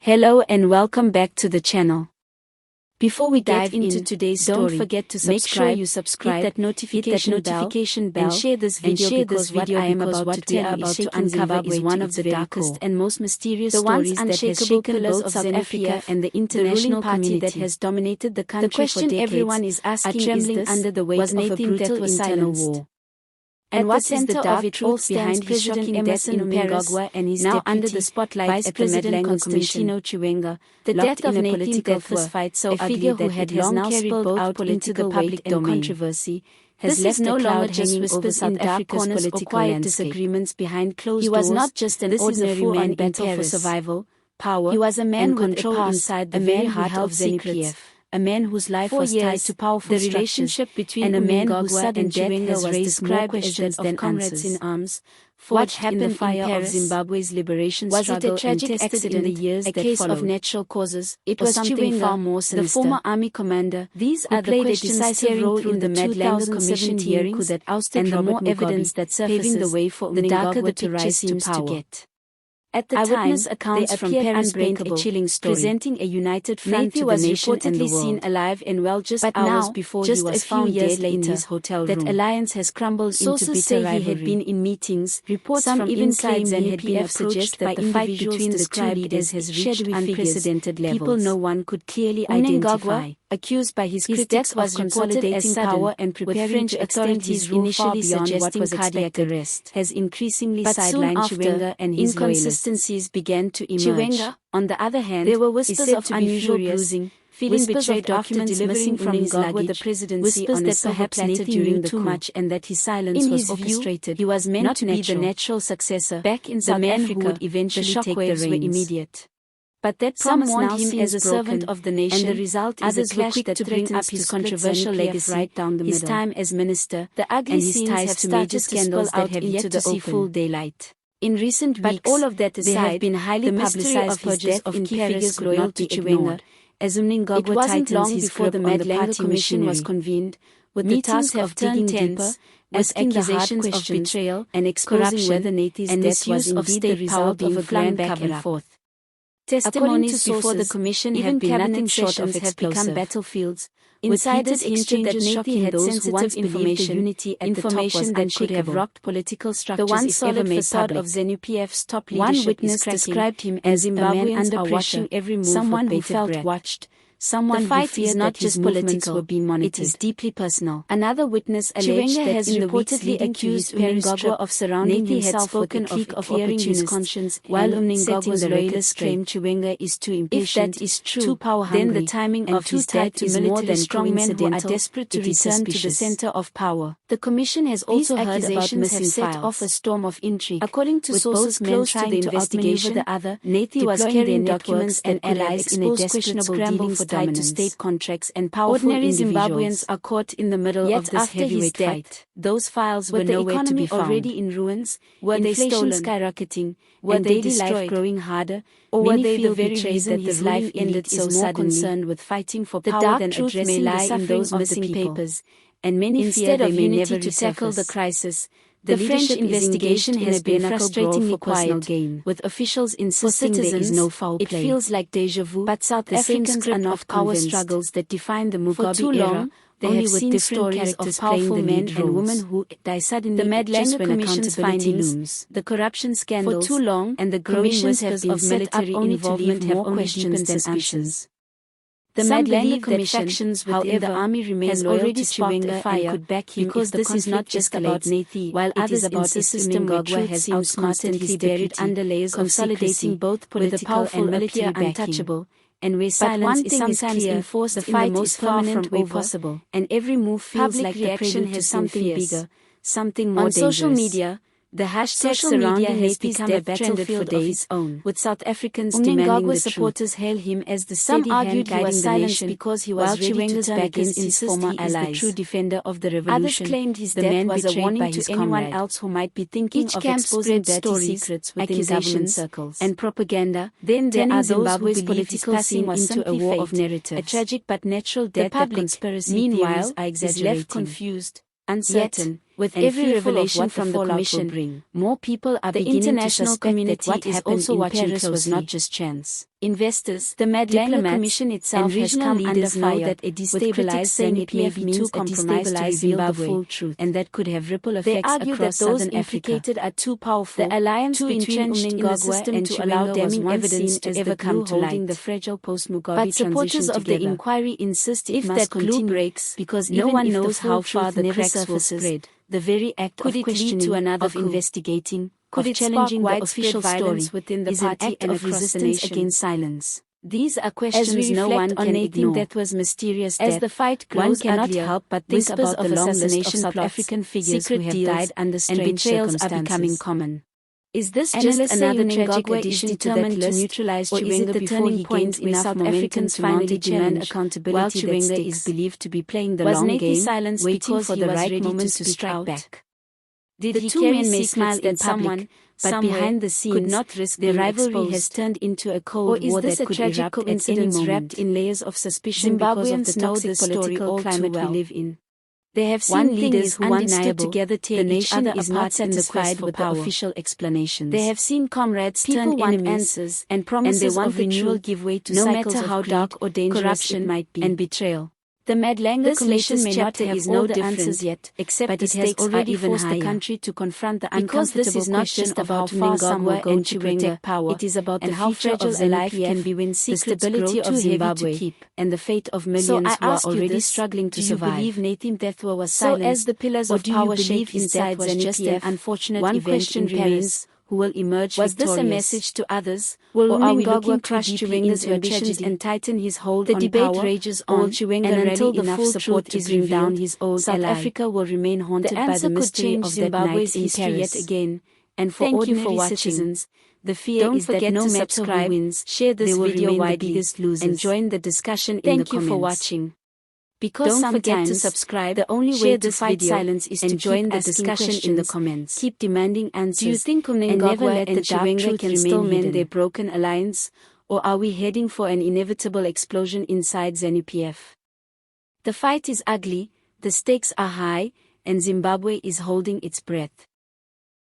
Hello and welcome back to the channel. Before we dive into today's story, don't forget to subscribe, hit that notification bell, and share this video because what I am about to tell you to uncover is one of the darkest and most mysterious stories that has shaken both South Africa and the international community that has dominated the country. The question everyone is asking is this: under the weight of a brutal internal war? And what is the dark truth behind his shocking death in Mnangagwa and his now under the spotlight Vice President Chiwenga, the death of a political fistfight so ugly that had long spilled out into the public and controversy, has left no longer just whispers in dark corners or quiet disagreements behind closed doors. He was not just an ordinary man in battle for survival, power, he was a man with control inside the very heart of ZANU-PF. A man whose life was tied to powerful the relationship between a man whose sudden death has raised more questions than comrades in arms. What happened in the fire of Zimbabwe's liberation struggle? Was it a tragic accident in the years that followed? A case of natural causes? It was Chiwenga, far more sinister, the former army commander. These are the questions decisive role in the Mnangagwa Commission hearings that ousted and the more evidence that surfaces, paving the way for the darker the picture seems to get. At the time, accounts from parents paint a chilling story, presenting a united front to the nation and the world. Seen alive and well just hours before he was found dead in his hotel room. That alliance has crumbled into bitter rivalry. He had been in meetings. Reports from even claim he had been approached that the fight between the two leaders has reached unprecedented levels. People no one could clearly identify. Accused by his critics of consolidating power and preparing to extend his rule initially suggesting cardiac arrest, has increasingly sidelined Chiwenga and his inconsistencies began to emerge. Chiwenga, on the other hand, there were whispers of unusual bruising, feeling betrayed after delivering from Mnangagwa the presidency on a silver platter during too much, and that his silence was orchestrated. He was meant to be the natural successor, back in South Africa, who would eventually take the reins. Were immediate. But that promise now him as a servant of the nation, and the result is a clash that brings up his controversial legacy right down the middle. His time as minister, the ugly scenes ties to major scandals that have yet to see full daylight. In recent weeks, but all of that aside, there have been highly publicized of his death of key figures loyal to Chiwenga. As Mnangagwa tightens his grip on the party commission was convened, with the task of digging deeper, asking accusations of betrayal and exposing whether Nathi's death was indeed the result of a grand back and forth. Testimonies before the commission have been nothing short of explosive. Have become battlefields. Insiders hinted that Nathi had sensitive information that could have rocked political structures. The one solid facade of ZANU-PF's top leadership. One witness described him as Zimbabweans under pressure, every move someone who felt watched. Someone the fight is not just political, will be monitored. It is deeply personal. Another witness alleged that has reportedly accused Mnangagwa of surrounding himself with a clique of clearing his conscience, while Mnangagwa's loyalists claim Chiwenga is too impatient, if that is true, too power hungry, then the timing of his death is more than strongmen who are desperate to return to the center of power. The commission has also heard about missing set off a storm of intrigue. According to sources close to the investigation, the other, Nathi was carrying documents and allies in a desperate scramble for tied to state contracts and powerful ordinary Zimbabweans are caught in the middle of this heavyweight fight. Those files were nowhere to be found. Already in ruins, were they stolen, skyrocketing, were they destroyed, life growing harder, or were they the very reason his life ended so suddenly? More concerned with fighting for power than addressing the suffering of missing papers, and many fear they may never to tackle the crisis. The French investigation has been frustratingly quiet, with officials insisting there is no foul play. It feels like déjà vu, but South Africans are not power struggles that define the Mugabe era. They have seen stories of powerful men and women who die suddenly. The Mnangagwa Commission's findings, the corruption scandals, for too long, and the growing whispers of military involvement have only deepened suspicions. The Mnangagwa Commission, however, the army remains loyal to Chiwenga and could back him because this is not just about Nathi, while others insist the system Mnangagwa has outsmarted his buried under layers consolidating both political and military untouchable, and where silence is sometimes enforced, the fight is far from way possible, and every move feels like the prelude to something bigger, something more dangerous. On social media, the hashtag surrounding has become a battlefield of its own, with South Africans demanding the supporters hail him as the steady hand guiding the nation, because he was ready to turn against his former allies. The true defender of the revolution. Others claimed his death was a warning to anyone else who might be thinking of exposing dirty secrets within government circles and propaganda. Then there are those whose political scene was into a war of narratives, a tragic but natural death. The public, meanwhile, is left confused, uncertain, With every revelation from the commission, more people are beginning to suspect that what happened in Paris was not just chance. Investors, the Mnangagwa Commission itself has come under fire, that a destabilized ZANU-PF means a destabilized Zimbabwe, and that could have ripple effects across Southern Africa. Are too powerful. The alliance between Mnangagwa and Chiwenga was evidence to ever come to light. The fragile post-Mugabe but supporters of the inquiry insist if that glue breaks, because no one knows how far the cracks will spread. The very act of questioning, to another of investigating, could it challenging the official story within the party and of resistance against silence. These are questions no one can ignore. That was mysterious death. As the fight grows, one cannot help but think about the long list of South African figures who have died under strange circumstances. Are becoming common. Is this just another tragic addition determined to neutralize Chiwenga before he gains enough South Africans finally demand accountability? While Chiwenga is believed to be playing the long game, waiting for the right moment to strike back. Did he carry secrets at someone, but behind the scenes, could not risk the rivalry has turned into a cold war that could erupt at any moment, wrapped in layers of suspicion because of the toxic political climate we live in? They have seen leaders who once stood together tear each other apart, not satisfied with the official explanations. They have seen comrades turn enemies, and promises of renewal give way to cycles of how dark or dangerous corruption might be, and betrayal. The Mnangagwa Commission may not have all the answers yet, except but it has already forced the country to confront the uncomfortable question not just about how far some will go to protect power. It is about the how fragile a life can be when secrets stability grow too Zimbabwe to keep, and the fate of millions who are already struggling to survive. Do you believe Nathan Deathwa was silent, as the pillars of power shake inside ZANU-PF? Unfortunate one question remains: who will emerge victorious? Was this a message to others? Will Mnangagwa crush Chiwenga's ambitions and tighten his hold on power? The debate rages on, and until the full truth is revealed, down his old South Africa will remain haunted by the mystery of Zimbabwe's history yet again. And for ordinary citizens, the fear is that no matter who wins, share this video widely and join the discussion in the comments. Thank you for watching. Because don't forget to subscribe. The only way to fight silence is to join the discussion in the comments. Keep demanding answers. Do you think Mnangagwa and Chiwenga can still mend their broken alliance, or are we heading for an inevitable explosion inside ZANU-PF? The fight is ugly, the stakes are high, and Zimbabwe is holding its breath.